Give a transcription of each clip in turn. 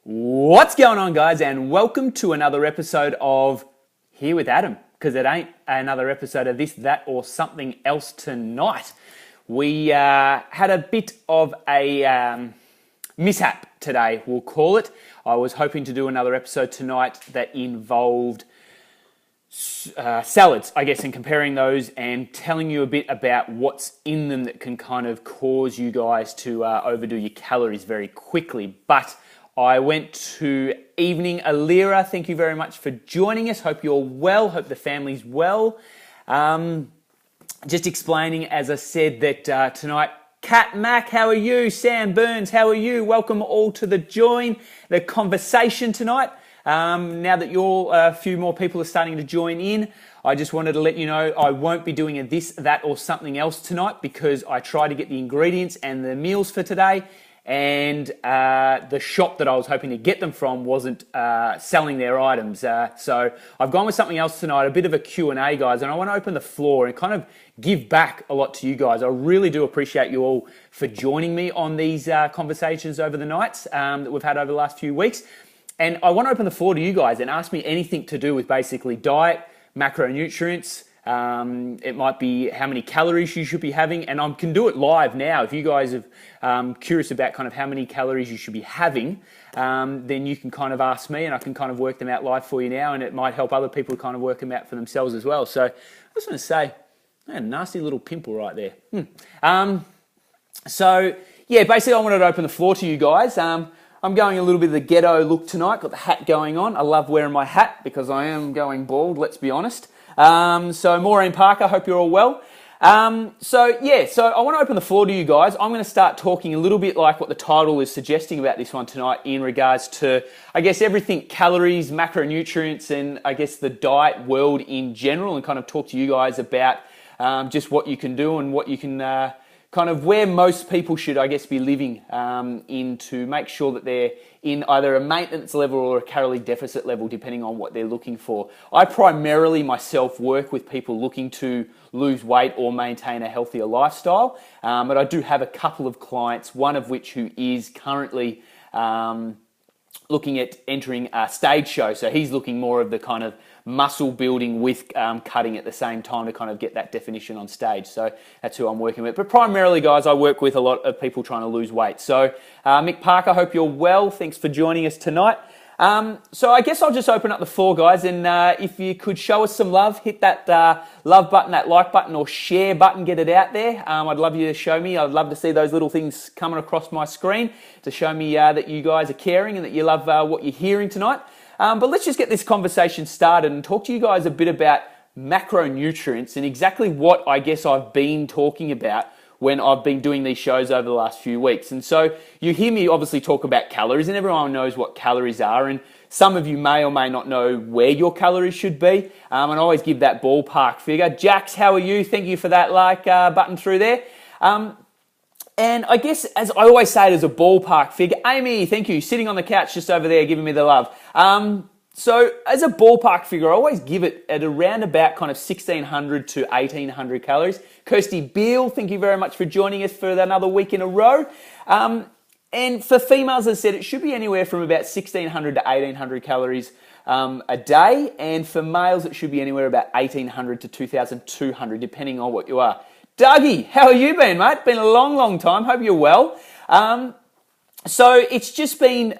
What's going on, guys, and welcome to another episode of Here with Adam, because it ain't another episode of this, that, or something else tonight. We had a bit of a mishap today, we'll call it. I was hoping to do another episode tonight that involved salads, I guess, and comparing those and telling you a bit about what's in them that can kind of cause you guys to overdo your calories very quickly. But I went to Evening Alira. Thank you very much for joining us. Hope you're well. Hope the family's well. Just explaining, as I said, that tonight, Kat Mac, how are you? Sam Burns, how are you? Welcome all to the conversation tonight. Now that a few more people are starting to join in, I just wanted to let you know I won't be doing a this, that, or something else tonight because I tried to get the ingredients and the meals for today, and the shop that I was hoping to get them from wasn't selling their items. So I've gone with something else tonight, a bit of a Q&A, guys, and I want to open the floor and kind of give back a lot to you guys. I really do appreciate you all for joining me on these conversations over the nights that we've had over the last few weeks. And I want to open the floor to you guys and ask me anything to do with basically diet, macronutrients. It might be how many calories you should be having, and I can do it live now. If you guys are curious about kind of how many calories you should be having, then you can kind of ask me and I can kind of work them out live for you now, and it might help other people kind of work them out for themselves as well. So I just want to say, a nasty little pimple right there. So yeah, basically I wanted to open the floor to you guys. I'm going a little bit of the ghetto look tonight, got the hat going on. I love wearing my hat because I am going bald, let's be honest. So Maureen Parker, hope you're all well. So I want to open the floor to you guys. I'm going to start talking a little bit like what the title is suggesting about this one tonight in regards to, I guess, everything calories, macronutrients, and I guess the diet world in general, and kind of talk to you guys about just what you can do and what you can kind of where most people should, I guess, be living in to make sure that they're in either a maintenance level or a calorie deficit level, depending on what they're looking for. I primarily myself work with people looking to lose weight or maintain a healthier lifestyle, but I do have a couple of clients, one of which who is currently looking at entering a stage show. So he's looking more of the kind of muscle building with cutting at the same time to kind of get that definition on stage. So that's who I'm working with. But primarily, guys, I work with a lot of people trying to lose weight. So Mick Parker, hope you're well. Thanks for joining us tonight. So I guess I'll just open up the floor, guys, and if you could show us some love, hit that love button, that like button, or share button, get it out there. I'd love you to show me. I'd love to see those little things coming across my screen to show me that you guys are caring and that you love what you're hearing tonight. But let's just get this conversation started and talk to you guys a bit about macronutrients and exactly what I guess I've been talking about when I've been doing these shows over the last few weeks. And so you hear me obviously talk about calories, and everyone knows what calories are, and some of you may or may not know where your calories should be, and I always give that ballpark figure. Jax, how are you? Thank you for that like button through there. And I guess, as I always say it as a ballpark figure, Amy, thank you, sitting on the couch just over there giving me the love. So as a ballpark figure, I always give it at around about kind of 1,600 to 1,800 calories. Kirsty Beale, thank you very much for joining us for another week in a row. And for females, as I said, it should be anywhere from about 1,600 to 1,800 calories a day. And for males, it should be anywhere about 1,800 to 2,200, depending on what you are. Dougie, how have you been, mate? Been a long, long time. Hope you're well. So it's just been...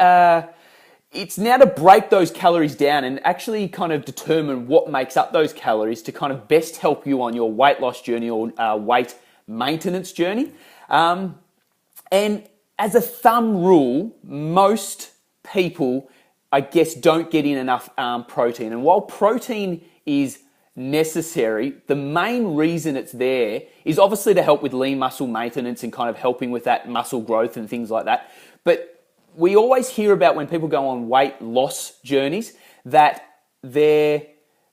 it's now to break those calories down and actually kind of determine what makes up those calories to kind of best help you on your weight loss journey or weight maintenance journey. And as a thumb rule, most people, I guess, don't get in enough protein. And while protein is necessary, the main reason it's there is obviously to help with lean muscle maintenance and kind of helping with that muscle growth and things like that. But we always hear about when people go on weight loss journeys that their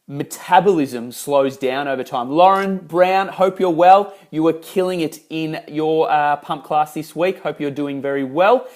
metabolism slows down over time. Lauren Brown, hope you're well. You were killing it in your pump class this week. Hope you're doing very well.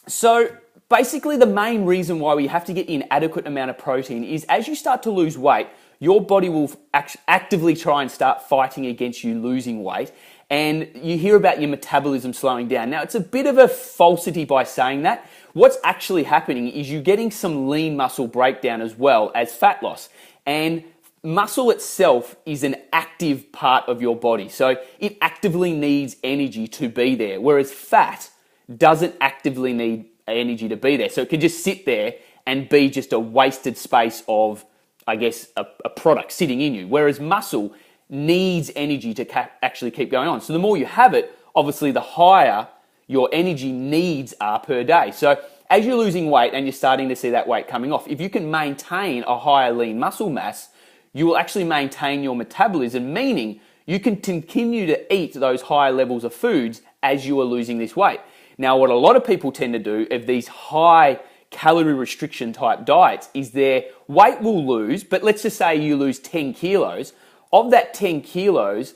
So basically the main reason why we have to get in adequate amount of protein is as you start to lose weight, your body will actively try and start fighting against you losing weight. and you hear about your metabolism slowing down. Now, it's a bit of a falsity by saying that. What's actually happening is you're getting some lean muscle breakdown as well as fat loss. And muscle itself is an active part of your body, so it actively needs energy to be there, whereas fat doesn't actively need energy to be there. So it can just sit there and be just a wasted space of, I guess, a product sitting in you, whereas muscle needs energy to actually keep going on. So the more you have it, obviously the higher your energy needs are per day. So as you're losing weight and you're starting to see that weight coming off, if you can maintain a higher lean muscle mass, you will actually maintain your metabolism, meaning you can continue to eat those higher levels of foods as you are losing this weight. Now, what a lot of people tend to do of these high calorie restriction type diets is their weight will lose, but let's just say you lose 10 kilos. Of that 10 kilos,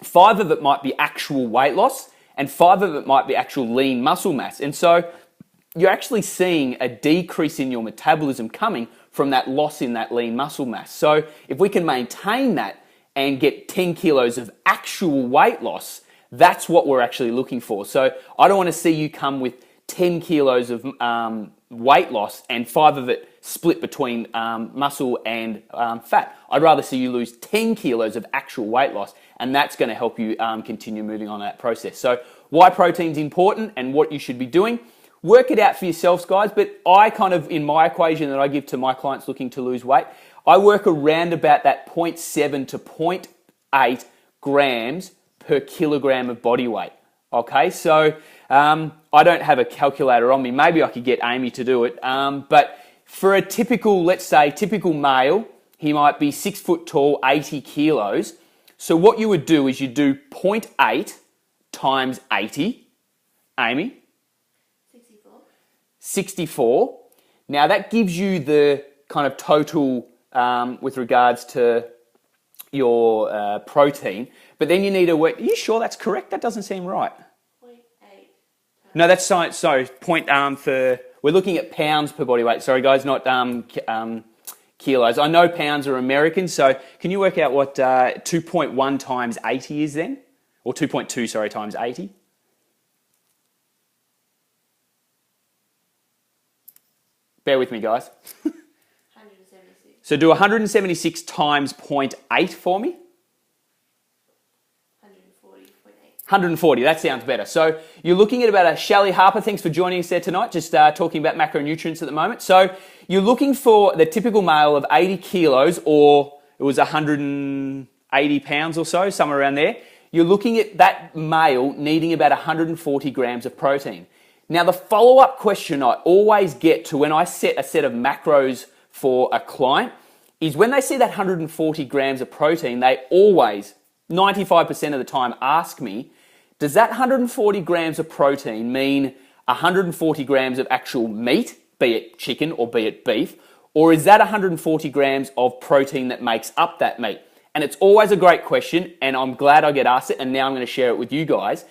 5 of it might be actual weight loss and 5 of it might be actual lean muscle mass. And so you're actually seeing a decrease in your metabolism coming from that loss in that lean muscle mass. So if we can maintain that and get 10 kilos of actual weight loss, that's what we're actually looking for. So I don't want to see you come with 10 kilos of weight loss and 5 of it split between muscle and fat. I'd rather see you lose 10 kilos of actual weight loss, and that's going to help you continue moving on that process. So why protein's important and what you should be doing. Work it out for yourselves, guys, but I kind of, in my equation that I give to my clients looking to lose weight, I work around about that 0.7 to 0.8 grams per kilogram of body weight. Okay, so I don't have a calculator on me. Maybe I could get Amy to do it. But for a typical, let's say, typical male, he might be 6 foot tall, 80 kilos. So what you would do is you do 0.8 times 80. Amy? 64. Now that gives you the kind of total with regards to your protein, but then you need to work. Are you sure that's correct? That doesn't seem right. 0.8. No, that's science. Sorry, we're looking at pounds per body weight. Sorry, guys, not kilos. I know pounds are American, so can you work out what 2.1 times 80 is then, or 2.2? Sorry, times 80. Bear with me, guys. 176. So do 176 times 0.8 for me. 140.8. 140, that sounds better. So you're looking at about Shelley Harper, thanks for joining us there tonight, just talking about macronutrients at the moment. So you're looking for the typical male of 80 kilos, or it was 180 pounds or so, somewhere around there. You're looking at that male needing about 140 grams of protein. Now, the follow-up question I always get to when I set a set of macros for a client is when they see that 140 grams of protein, they always, 95% of the time, ask me, does that 140 grams of protein mean 140 grams of actual meat, be it chicken or be it beef, or is that 140 grams of protein that makes up that meat? And it's always a great question, and I'm glad I get asked it, and now I'm going to share it with you guys.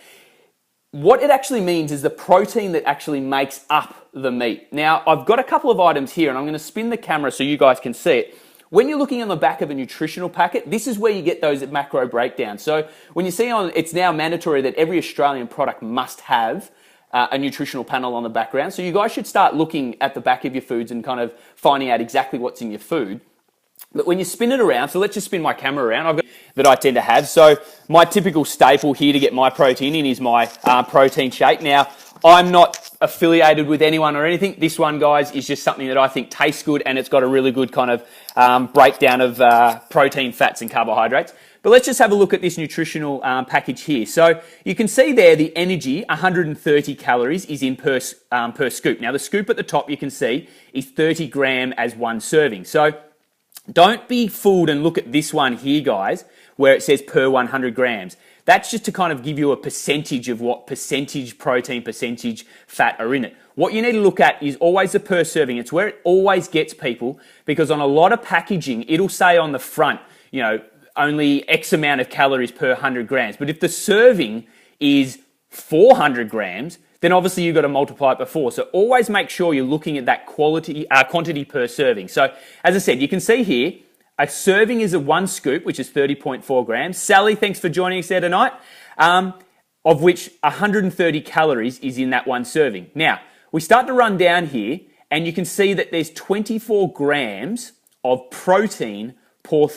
What it actually means is the protein that actually makes up the meat. Now, I've got a couple of items here, and I'm going to spin the camera so you guys can see it. When you're looking on the back of a nutritional packet, this is where you get those macro breakdowns. So when you see it's now mandatory that every Australian product must have a nutritional panel on the background. So you guys should start looking at the back of your foods and kind of finding out exactly what's in your food. But when you spin it around, so let's just spin my camera around, I've got that I tend to have. So my typical staple here to get my protein in is my protein shake. Now, I'm not affiliated with anyone or anything. This one, guys, is just something that I think tastes good, and it's got a really good kind of breakdown of protein, fats, and carbohydrates. But let's just have a look at this nutritional package here. So you can see there the energy, 130 calories, is in per scoop. Now, the scoop at the top, you can see, is 30 gram as one serving. So don't be fooled and look at this one here, guys, where it says per 100 grams. That's just to kind of give you a percentage of what percentage protein, percentage fat are in it. What you need to look at is always the per serving. It's where it always gets people, because on a lot of packaging, it'll say on the front, you know, only X amount of calories per 100 grams. But if the serving is 400 grams, then obviously you've got to multiply it by 4. So always make sure you're looking at that quantity per serving. So as I said, you can see here, a serving is a 1 scoop, which is 30.4 grams. Sally, thanks for joining us there tonight. of which 130 calories is in that one serving. Now, we start to run down here, and you can see that there's 24 grams of protein per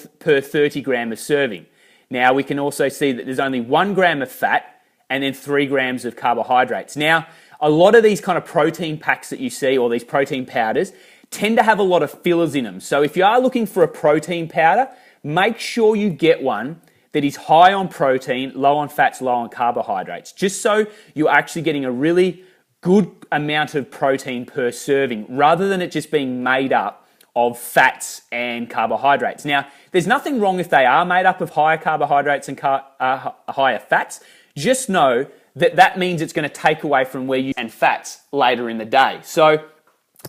30 gram of serving. Now, we can also see that there's only 1 gram of fat and then 3 grams of carbohydrates. Now, a lot of these kind of protein packs that you see, or these protein powders, tend to have a lot of fillers in them. So if you are looking for a protein powder, make sure you get one that is high on protein, low on fats, low on carbohydrates, just so you're actually getting a really good amount of protein per serving, rather than it just being made up of fats and carbohydrates. Now, there's nothing wrong if they are made up of higher carbohydrates and higher fats. Just know that that means it's going to take away from where you and fats later in the day. So,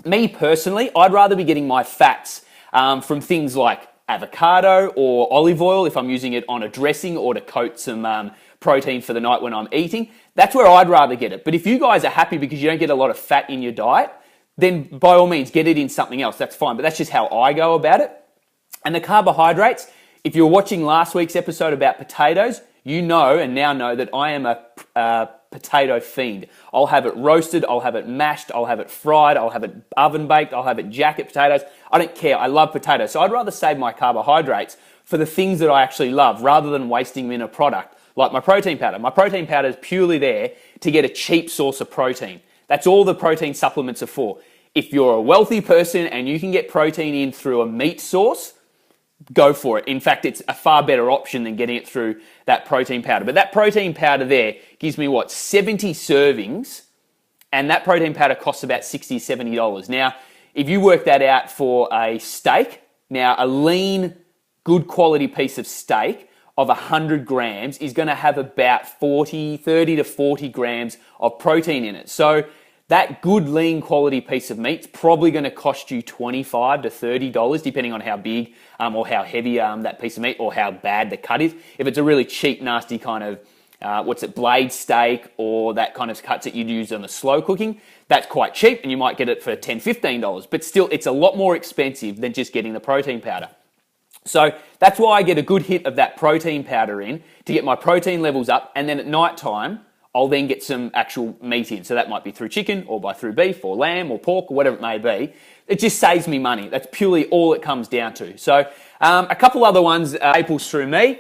me personally, I'd rather be getting my fats from things like avocado or olive oil if I'm using it on a dressing or to coat some protein for the night when I'm eating. That's where I'd rather get it. But if you guys are happy because you don't get a lot of fat in your diet, then by all means get it in something else. That's fine. But that's just how I go about it. And the carbohydrates, if you were watching last week's episode about potatoes, you know and now know that I am a potato fiend. I'll have it roasted, I'll have it mashed, I'll have it fried, I'll have it oven baked, I'll have it jacket potatoes. I don't care. I love potatoes. So I'd rather save my carbohydrates for the things that I actually love rather than wasting them in a product like my protein powder. My protein powder is purely there to get a cheap source of protein. That's all the protein supplements are for. If you're a wealthy person and you can get protein in through a meat source, go for it. In fact, it's a far better option than getting it through that protein powder. But that protein powder there gives me, 70 servings, and that protein powder costs about $60, $70. Now, if you work that out for a steak, now a lean, good quality piece of steak of 100 grams is going to have about 30 to 40 grams of protein in it. So that good lean quality piece of meat's probably going to cost you $25 to $30, depending on how big or how heavy that piece of meat or how bad the cut is. If it's a really cheap, nasty kind of, blade steak or that kind of cuts that you'd use on the slow cooking, that's quite cheap and you might get it for $10, $15. But still, it's a lot more expensive than just getting the protein powder. So that's why I get a good hit of that protein powder in to get my protein levels up, and then at night time, I'll then get some actual meat in. So that might be through chicken or through beef or lamb or pork or whatever it may be. It just saves me money. That's purely all it comes down to. So a couple other ones, staples through me.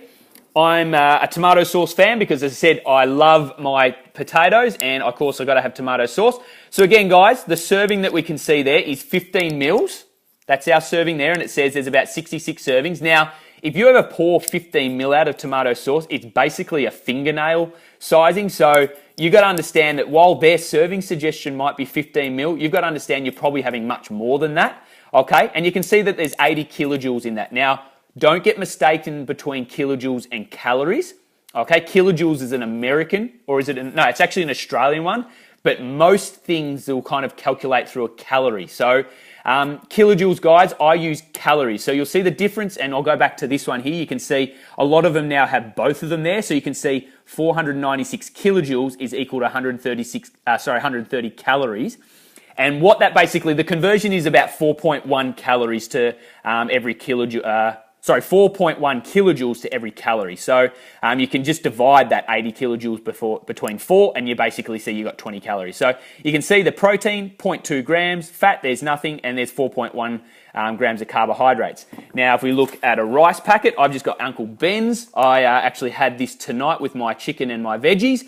I'm a tomato sauce fan because, as I said, I love my potatoes, and of course I've got to have tomato sauce. So again, guys, the serving that we can see there is 15 mils. That's our serving there, and it says there's about 66 servings. Now, if you ever pour 15 mil out of tomato sauce, it's basically a fingernail sizing. So you've got to understand that while their serving suggestion might be 15 mil, you've got to understand you're probably having much more than that, okay? And you can see that there's 80 kilojoules in that. Now, don't get mistaken between kilojoules and calories, okay? Kilojoules is an American, or is it? No, it's actually an Australian one, but most things will kind of calculate through a calorie. So kilojoules, guys, I use calories. So you'll see the difference, and I'll go back to this one here. You can see a lot of them now have both of them there. So you can see 496 kilojoules is equal to 130 calories. And what that basically, the conversion is about 4.1 calories to every kilojoule. 4.1 kilojoules to every calorie. So you can just divide that 80 kilojoules between 4, and you basically see you got 20 calories. So you can see the protein, 0.2 grams, fat, there's nothing, and there's 4.1 grams of carbohydrates. Now, if we look at a rice packet, I've just got Uncle Ben's. I actually had this tonight with my chicken and my veggies.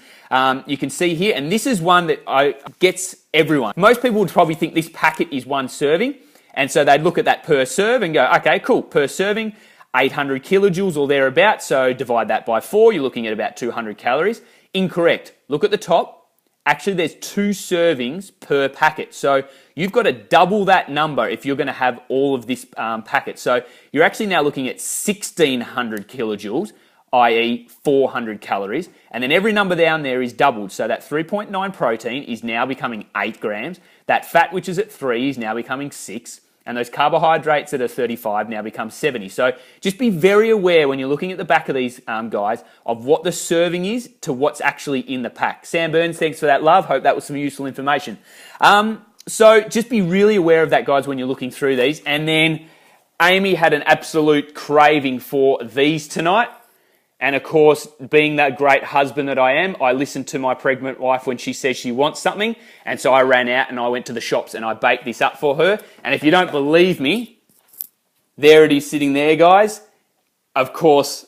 You can see here, and this is one that gets everyone. Most people would probably think this packet is one serving, and so they'd look at that per serve and go, okay, cool, per serving, 800 kilojoules or thereabouts, so divide that by 4, you're looking at about 200 calories. Incorrect. Look at the top. Actually, there's 2 servings per packet. So you've got to double that number if you're going to have all of this packet. So you're actually now looking at 1,600 kilojoules, i.e. 400 calories. And then every number down there is doubled. So that 3.9 protein is now becoming 8 grams. That fat, which is at 3, is now becoming 6. And those carbohydrates that are 35 now become 70. So just be very aware when you're looking at the back of these guys of what the serving is to what's actually in the pack. Sam Burns, thanks for that, love. Hope that was some useful information. So just be really aware of that, guys, when you're looking through these. And then Amy had an absolute craving for these tonight. And of course, being that great husband that I am, I listen to my pregnant wife when she says she wants something. And so I ran out and I went to the shops and I baked this up for her. And if you don't believe me, there it is sitting there, guys. Of course,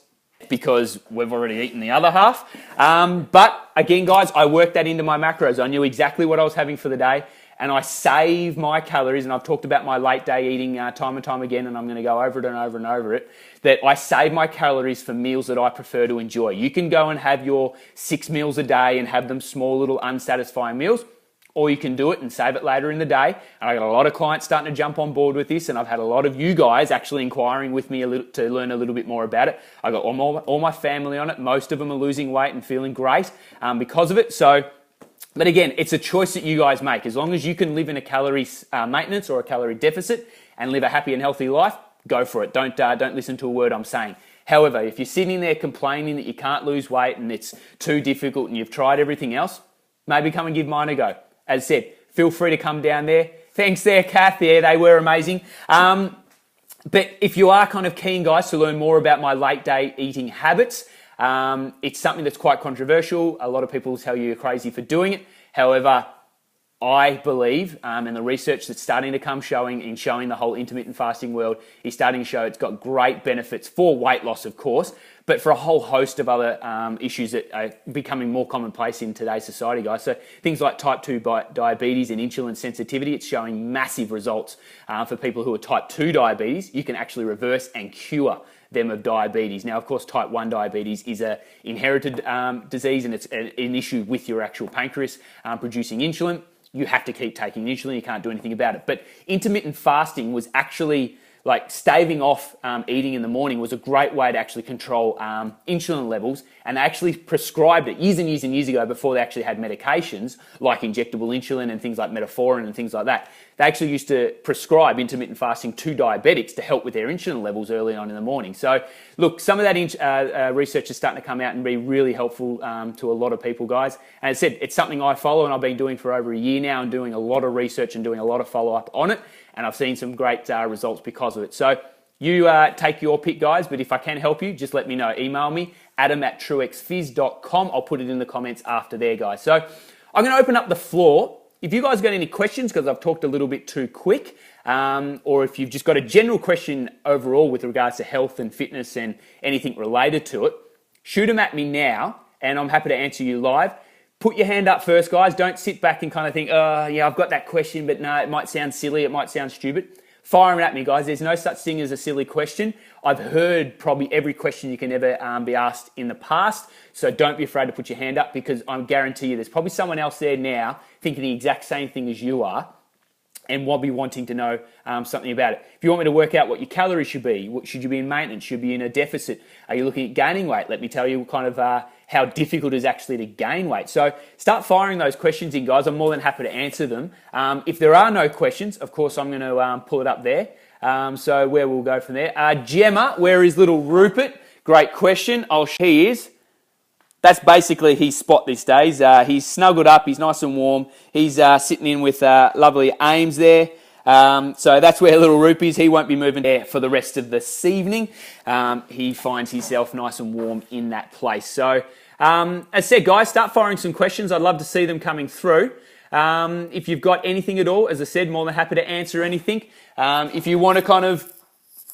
because we've already eaten the other half. But again, guys, I worked that into my macros. I knew exactly what I was having for the day. And I save my calories, and I've talked about my late day eating time and time again, and I'm going to go over it and over and over it, that I save my calories for meals that I prefer to enjoy. You can go and have your 6 meals a day and have them small little unsatisfying meals, or you can do it and save it later in the day. And I got a lot of clients starting to jump on board with this, and I've had a lot of you guys actually inquiring with me to learn a little bit more about it. I got all my family on it. Most of them are losing weight and feeling great because of it. But again, it's a choice that you guys make. As long as you can live in a calorie maintenance or a calorie deficit and live a happy and healthy life, go for it. Don't listen to a word I'm saying. However, if you're sitting there complaining that you can't lose weight and it's too difficult and you've tried everything else, maybe come and give mine a go. As I said, feel free to come down there. Thanks there, Kath. Yeah, they were amazing. But if you are kind of keen, guys, to learn more about my late day eating habits, it's something that's quite controversial. A lot of people tell you you're crazy for doing it. However, I believe, and the research that's starting to come showing the whole intermittent fasting world is starting to show it's got great benefits for weight loss, of course, but for a whole host of other issues that are becoming more commonplace in today's society, guys. So things like type 2 diabetes and insulin sensitivity, it's showing massive results for people who are type 2 diabetes. You can actually reverse and cure them of diabetes. Now, of course, type 1 diabetes is an inherited disease, and it's an issue with your actual pancreas producing insulin. You have to keep taking insulin. You can't do anything about it. But intermittent fasting was actually like staving off eating in the morning was a great way to actually control insulin levels, and they actually prescribed it years and years and years ago before they actually had medications like injectable insulin and things like metformin and things like that. They actually used to prescribe intermittent fasting to diabetics to help with their insulin levels early on in the morning. So look, some of that research is starting to come out and be really helpful to a lot of people, guys. And as I said, it's something I follow and I've been doing for over a year now and doing a lot of research and doing a lot of follow-up on it. And I've seen some great results because of it. So you take your pick, guys, but if I can help you, just let me know. Email me, adam@truexphys.com. I'll put it in the comments after there, guys. So I'm going to open up the floor. If you guys got any questions, because I've talked a little bit too quick, or if you've just got a general question overall with regards to health and fitness and anything related to it, shoot them at me now, and I'm happy to answer you live. Put your hand up first, guys. Don't sit back and kind of think, oh, yeah, I've got that question, but no, it might sound silly, it might sound stupid. Fire them at me, guys. There's no such thing as a silly question. I've heard probably every question you can ever be asked in the past, so don't be afraid to put your hand up, because I guarantee you there's probably someone else there now thinking the exact same thing as you are and will be wanting to know something about it. If you want me to work out what your calories should be, should you be in maintenance, should you be in a deficit, are you looking at gaining weight? Let me tell you kind of how difficult it is actually to gain weight. So start firing those questions in, guys. I'm more than happy to answer them. If there are no questions, of course, I'm going to pull it up there. So where we'll go from there. Gemma, where is little Rupert? Great question. He is. That's basically his spot these days. He's snuggled up. He's nice and warm. He's sitting in with lovely Ames there. So that's where little Roop is. He won't be moving there for the rest of this evening. He finds himself nice and warm in that place. So as I said, guys, start firing some questions. I'd love to see them coming through. If you've got anything at all, as I said, more than happy to answer anything. If you want to kind of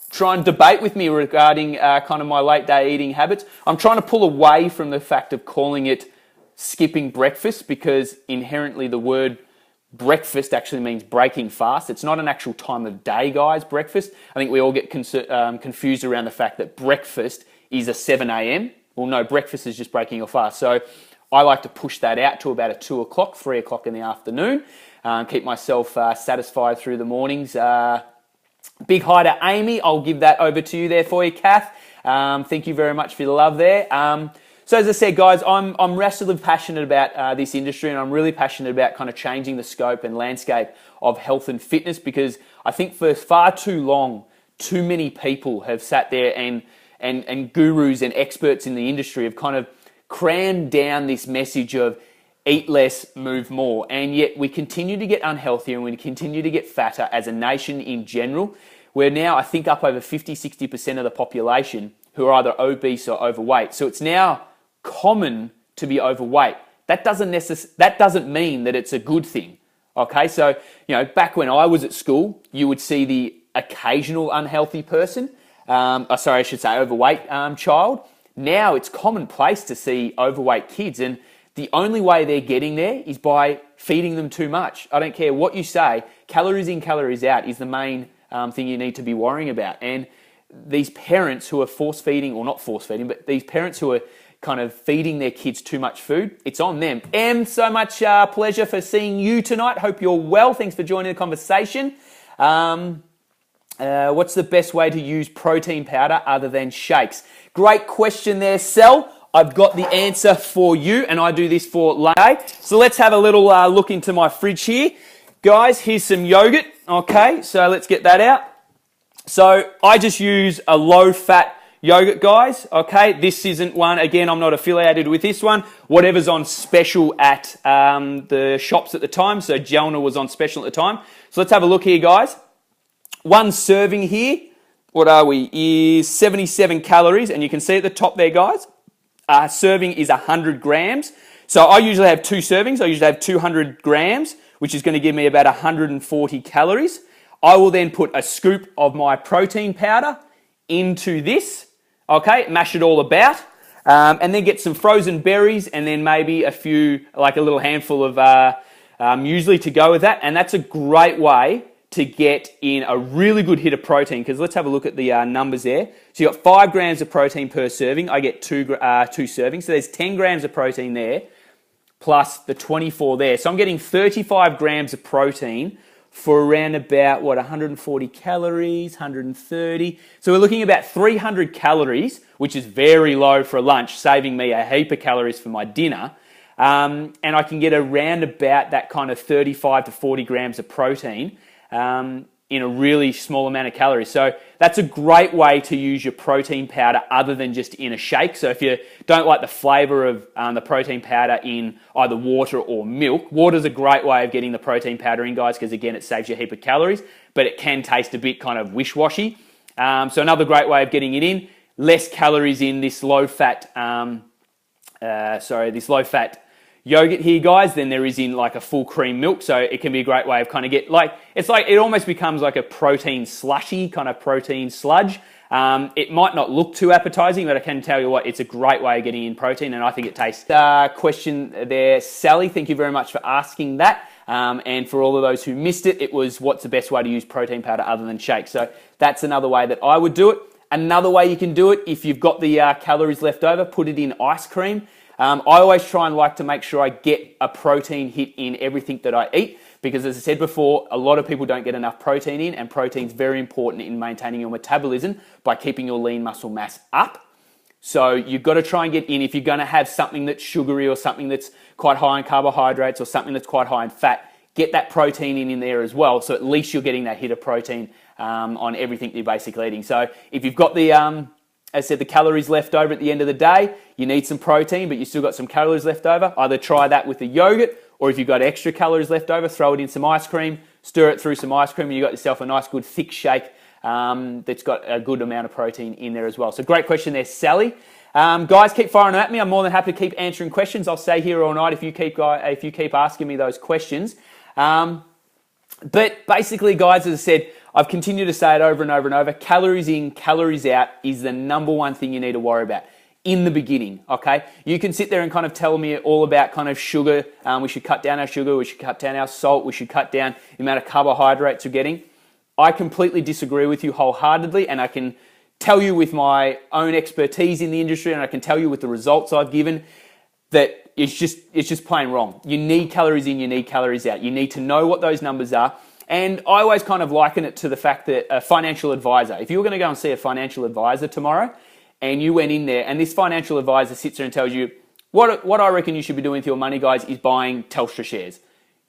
try and debate with me regarding kind of my late day eating habits, I'm trying to pull away from the fact of calling it skipping breakfast, because inherently the word breakfast actually means breaking fast. It's not an actual time of day, guys, breakfast. I think we all get confused around the fact that breakfast is a 7 a.m. Well, no, breakfast is just breaking your fast. So I like to push that out to about a 2 o'clock, 3 o'clock in the afternoon, keep myself satisfied through the mornings. Big hi to Amy. I'll give that over to you there for you, Kath. Thank you very much for the love there. So as I said, guys, I'm massively passionate about this industry, and I'm really passionate about kind of changing the scope and landscape of health and fitness, because I think for far too long, too many people have sat there and gurus and experts in the industry have kind of crammed down this message of eat less, move more. And yet we continue to get unhealthier and we continue to get fatter as a nation in general. We're now, I think, up over 50, 60% of the population who are either obese or overweight. So it's now common to be overweight. That doesn't mean that it's a good thing. Okay, so back when I was at school, you would see the occasional unhealthy person. I should say overweight child. Now it's commonplace to see overweight kids, and the only way they're getting there is by feeding them too much. I don't care what you say, calories in, calories out is the main thing you need to be worrying about. And these parents who are force feeding, or not force feeding, but these parents who are kind of feeding their kids too much food, it's on them. Em, so much pleasure for seeing you tonight. Hope you're well. Thanks for joining the conversation. What's the best way to use protein powder other than shakes? Great question there, Sel. I've got the answer for you, and I do this for latte. So let's have a little look into my fridge here. Guys, here's some yogurt. Okay, so let's get that out. So I just use a low-fat yogurt, guys. Okay, this isn't one. Again, I'm not affiliated with this one. Whatever's on special at the shops at the time. So Jelna was on special at the time. So let's have a look here, guys. One serving here, what are we, is 77 calories. And you can see at the top there, guys, serving is 100 grams. So I usually have 2 servings. I usually have 200 grams, which is going to give me about 140 calories. I will then put a scoop of my protein powder into this, okay, mash it all about, and then get some frozen berries and then maybe a few, like a little handful of muesli to go with that. And that's a great way to get in a really good hit of protein, because let's have a look at the numbers there. So you've got 5 grams of protein per serving. I get 2 servings. So there's 10 grams of protein there, plus the 24 there. So I'm getting 35 grams of protein for around about, 140 calories, 130. So we're looking at about 300 calories, which is very low for a lunch, saving me a heap of calories for my dinner. And I can get around about that kind of 35 to 40 grams of protein in a really small amount of calories. So that's a great way to use your protein powder other than just in a shake. So if you don't like the flavour of the protein powder in either water or milk, water's a great way of getting the protein powder in, guys, because again, it saves you a heap of calories, but it can taste a bit kind of wish-washy. So another great way of getting it in, less calories in this low-fat, yogurt here, guys, than there is in like a full cream milk. So it can be a great way of kind of it almost becomes like a protein slushy, kind of protein sludge. It might not look too appetizing, but I can tell you what, it's a great way of getting in protein, and I think it tastes. Question there, Sally, thank you very much for asking that. And for all of those who missed it, it was what's the best way to use protein powder other than shake. So that's another way that I would do it. Another way you can do it, if you've got the calories left over, put it in ice cream. I always try and like to make sure I get a protein hit in everything that I eat, because as I said before, a lot of people don't get enough protein in, and protein's very important in maintaining your metabolism by keeping your lean muscle mass up. So you've got to try and get in, if you're going to have something that's sugary or something that's quite high in carbohydrates or something that's quite high in fat, get that protein in there as well. So at least you're getting that hit of protein on everything you're basically eating. So if you've got the as I said, the calories left over at the end of the day, you need some protein, but you still got some calories left over. Either try that with the yogurt, or if you've got extra calories left over, throw it in some ice cream, stir it through some ice cream, and you've got yourself a nice good thick shake that's got a good amount of protein in there as well. So great question there, Sally. Guys, keep firing at me. I'm more than happy to keep answering questions. I'll stay here all night if you keep asking me those questions. But basically, guys, as I said, I've continued to say it over and over and over. Calories in, calories out is the number one thing you need to worry about in the beginning, okay? You can sit there and kind of tell me all about kind of sugar. We should cut down our sugar. We should cut down our salt. We should cut down the amount of carbohydrates we're getting. I completely disagree with you wholeheartedly, and I can tell you with my own expertise in the industry, and I can tell you with the results I've given, that it's just plain wrong. You need calories in, you need calories out. You need to know what those numbers are. And I always kind of liken it to the fact that a financial advisor, if you were going to go and see a financial advisor tomorrow and you went in there and this financial advisor sits there and tells you, what I reckon you should be doing with your money, guys, is buying Telstra shares.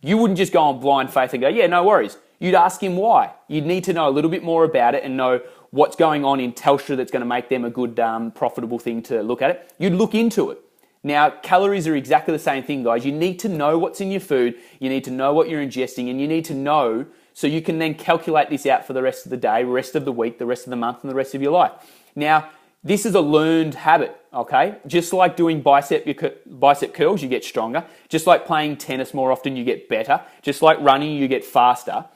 You wouldn't just go on blind faith and go, yeah, no worries. You'd ask him why. You'd need to know a little bit more about it and know what's going on in Telstra that's going to make them a good, profitable thing to look at it. You'd look into it. Now, calories are exactly the same thing, guys. You need to know what's in your food, you need to know what you're ingesting, and you need to know so you can then calculate this out for the rest of the day, rest of the week, the rest of the month, and the rest of your life. Now, This is a learned habit, okay? Just like doing bicep curls, you get stronger. Just like playing tennis more often, you get better. Just like running, you get faster.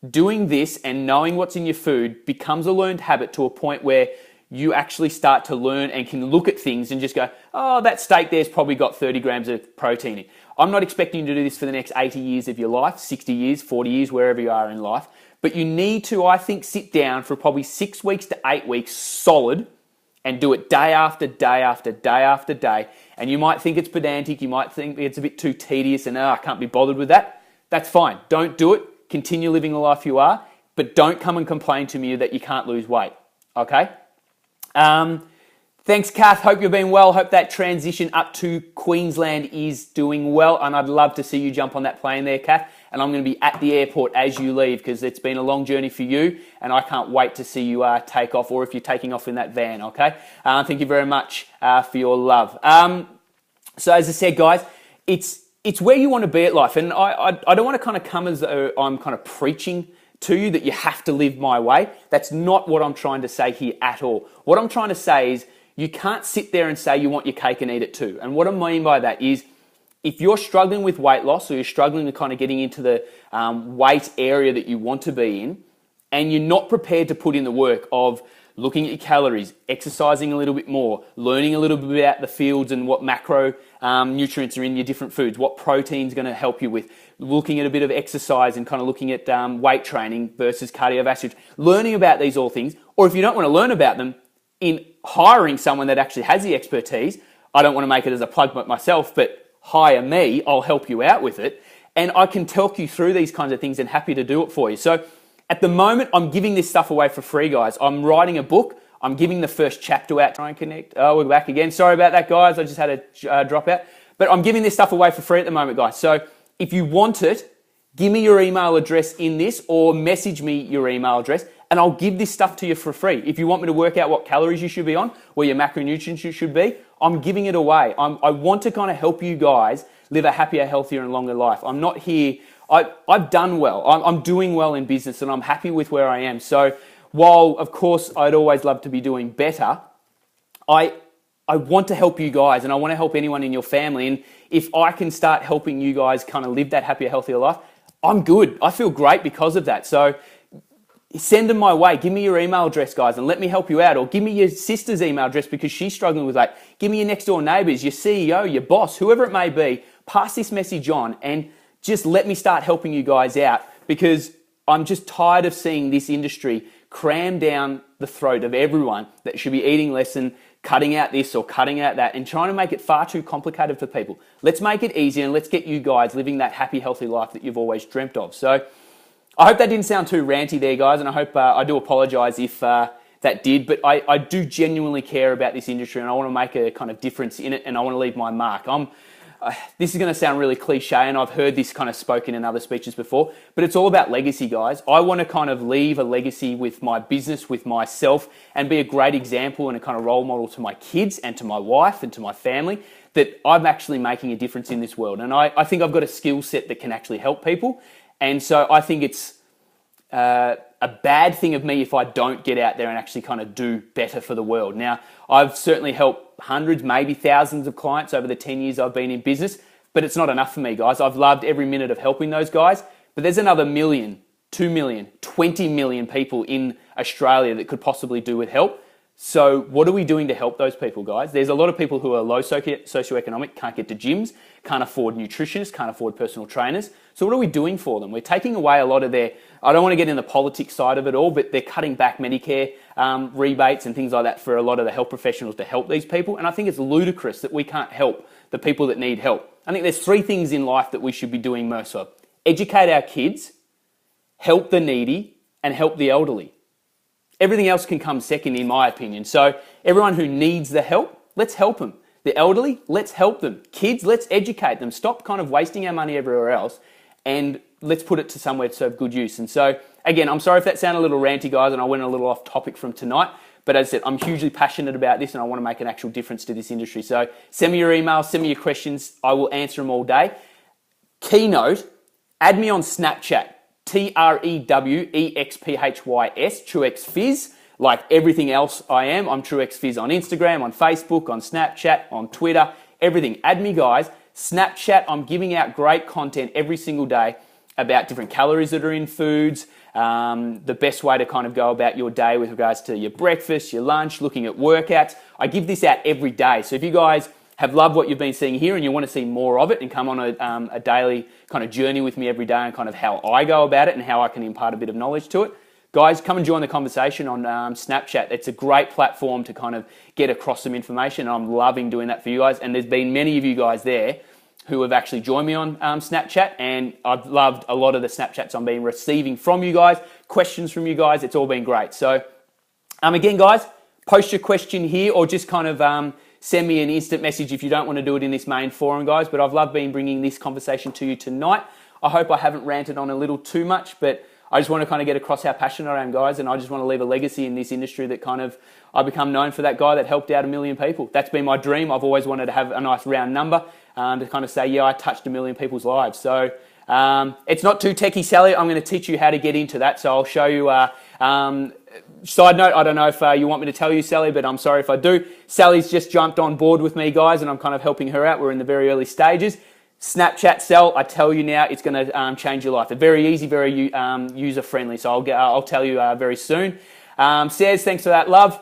Doing this and knowing what's in your food becomes a learned habit to a point where you actually start to learn and can look at things and just go, oh, that steak there's probably got 30 grams of protein in. I'm not expecting you to do this for the next 80 years of your life, 60 years, 40 years, wherever you are in life. But you need to, I think, sit down for probably 6 weeks to 8 weeks solid and do it day after day after day after day. And you might think it's pedantic, you might think it's a bit too tedious and I can't be bothered with that. That's fine. Don't do it. Continue living the life you are, but don't come and complain to me that you can't lose weight, okay? Thanks, Kath. Hope you've been well. Hope that transition up to Queensland is doing well, and I'd love to see you jump on that plane there, Kath. And I'm going to be at the airport as you leave because it's been a long journey for you, and I can't wait to see you take off, or if you're taking off in that van, okay? Thank you very much for your love. So as I said, guys, it's where you want to be at life, and I don't want to kind of come as though I'm kind of preaching to you that you have to live my way. That's not what I'm trying to say here at all. What I'm trying to say is you can't sit there and say you want your cake and eat it too. And what I mean by that is if you're struggling with weight loss or you're struggling to kind of getting into the weight area that you want to be in, and you're not prepared to put in the work of looking at your calories, exercising a little bit more, learning a little bit about the fields and what macro nutrients are in your different foods, what protein's going to help you with, looking at a bit of exercise and kind of looking at weight training versus cardiovascular, learning about these all things, or if you don't want to learn about them, in hiring someone that actually has the expertise, I don't want to make it as a plug myself, but hire me, I'll help you out with it, and I can talk you through these kinds of things and happy to do it for you. So at the moment, I'm giving this stuff away for free, guys. I'm writing a book. I'm giving the first chapter out. Try and connect. Oh, we're back again. Sorry about that, guys. I just had a drop out. But I'm giving this stuff away for free at the moment, guys. So if you want it, give me your email address in this or message me your email address and I'll give this stuff to you for free. If you want me to work out what calories you should be on, where your macronutrients you should be, I'm giving it away. I want to kind of help you guys live a happier, healthier and longer life. I'm not here... I've done well. I'm doing well in business and I'm happy with where I am. So while, of course, I'd always love to be doing better, I want to help you guys and I want to help anyone in your family. And if I can start helping you guys kind of live that happier, healthier life, I'm good. I feel great because of that. So send them my way. Give me your email address, guys, and let me help you out. Or give me your sister's email address because she's struggling with that. Give me your next door neighbors, your CEO, your boss, whoever it may be. Pass this message on and just let me start helping you guys out because I'm just tired of seeing this industry cram down the throat of everyone that should be eating less and cutting out this or cutting out that and trying to make it far too complicated for people. Let's make it easy and let's get you guys living that happy, healthy life that you've always dreamt of. So I hope that didn't sound too ranty there, guys, and I hope I do apologize if that did, but I do genuinely care about this industry and I want to make a kind of difference in it and I want to leave my mark. This is going to sound really cliche and I've heard this kind of spoken in other speeches before, but it's all about legacy, guys. I want to kind of leave a legacy with my business, with myself, and be a great example and a kind of role model to my kids and to my wife and to my family that I'm actually making a difference in this world. And I think I've got a skill set that can actually help people. And so I think it's a bad thing of me if I don't get out there and actually kind of do better for the world. Now, I've certainly helped hundreds, maybe thousands of clients over the 10 years I've been in business, but it's not enough for me, guys. I've loved every minute of helping those guys, but there's another 1 million, 2 million, 20 million people in Australia that could possibly do with help. So what are we doing to help those people, guys? There's a lot of people who are low socioeconomic, can't get to gyms, can't afford nutritionists, can't afford personal trainers. So what are we doing for them? We're taking away a lot of their, I don't want to get in the politics side of it all, but they're cutting back Medicare rebates and things like that for a lot of the health professionals to help these people. And I think it's ludicrous that we can't help the people that need help. I think there's 3 things in life that we should be doing most of. Educate our kids, help the needy, and help the elderly. Everything else can come second, in my opinion. So everyone who needs the help, let's help them. The elderly, let's help them. Kids, let's educate them. Stop kind of wasting our money everywhere else and let's put it to somewhere to serve good use. And so, again, I'm sorry if that sounded a little ranty, guys, and I went a little off topic from tonight. But as I said, I'm hugely passionate about this and I want to make an actual difference to this industry. So send me your emails, send me your questions. I will answer them all day. Keynote, add me on Snapchat. TREWEXPHYS, TrueXFizz. like everything else I am. I'm TrueXFizz on Instagram, on Facebook, on Snapchat, on Twitter, everything. Add me, guys. Snapchat, I'm giving out great content every single day about different calories that are in foods, the best way to kind of go about your day with regards to your breakfast, your lunch, looking at workouts. I give this out every day. So if you guys have loved what you've been seeing here and you want to see more of it and come on a daily kind of journey with me every day and kind of how I go about it and how I can impart a bit of knowledge to it, guys, come and join the conversation on Snapchat. It's a great platform to kind of get across some information. And I'm loving doing that for you guys. And there's been many of you guys there who have actually joined me on Snapchat, and I've loved a lot of the Snapchats I'm been receiving from you guys, questions from you guys. It's all been great. So again, guys, post your question here or just kind of send me an instant message if you don't want to do it in this main forum, guys. But I've loved bringing this conversation to you tonight. I hope I haven't ranted on a little too much, but I just want to kind of get across how passionate I am, guys, and I just want to leave a legacy in this industry that kind of I become known for that guy that helped out 1 million people. That's been my dream. I've always wanted to have a nice round number to kind of say, yeah, I touched 1 million people's lives. So it's not too techie, Sally. I'm going to teach you how to get into that. So I'll show you. Side note, I don't know if you want me to tell you, Sally, but I'm sorry if I do. Sally's just jumped on board with me, guys, and I'm kind of helping her out. We're in the very early stages. Snapchat, Sal, I tell you now, it's going to change your life. They're very easy, very user-friendly, so I'll tell you very soon. Says, thanks for that, love.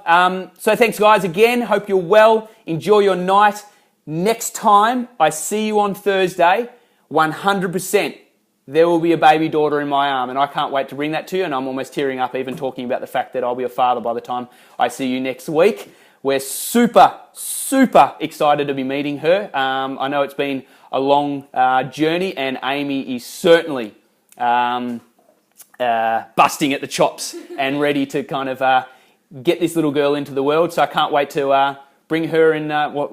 So thanks, guys, again. Hope you're well. Enjoy your night. Next time I see you on Thursday, 100%, there will be a baby daughter in my arm, and I can't wait to bring that to you, and I'm almost tearing up even talking about the fact that I'll be a father by the time I see you next week. We're super, super excited to be meeting her. I know it's been a long journey, and Amy is certainly busting at the chops and ready to kind of get this little girl into the world. So I can't wait to bring her in,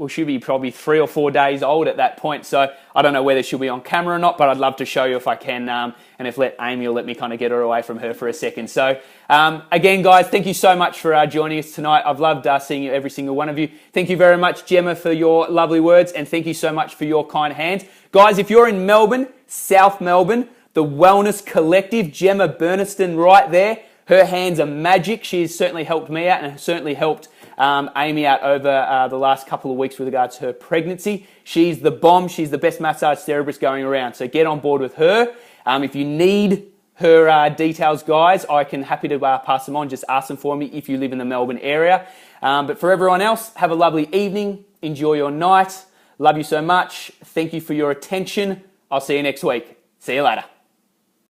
she'll be probably 3 or 4 days old at that point. So I don't know whether she'll be on camera or not, but I'd love to show you if I can, and if Amy will let me kind of get her away from her for a second. So again, guys, thank you so much for joining us tonight. I've loved seeing you, every single one of you. Thank you very much, Gemma, for your lovely words, and thank you so much for your kind hands. Guys, if you're in Melbourne, South Melbourne, the Wellness Collective, Gemma Burniston right there, her hands are magic. She's certainly helped me out and certainly helped Amy out over the last couple of weeks with regards to her pregnancy. She's the bomb. She's the best massage therapist going around. So get on board with her. If you need her details, guys, I can happy to pass them on. Just ask them for me if you live in the Melbourne area. But for everyone else, have a lovely evening. Enjoy your night. Love you so much. Thank you for your attention. I'll see you next week. See you later.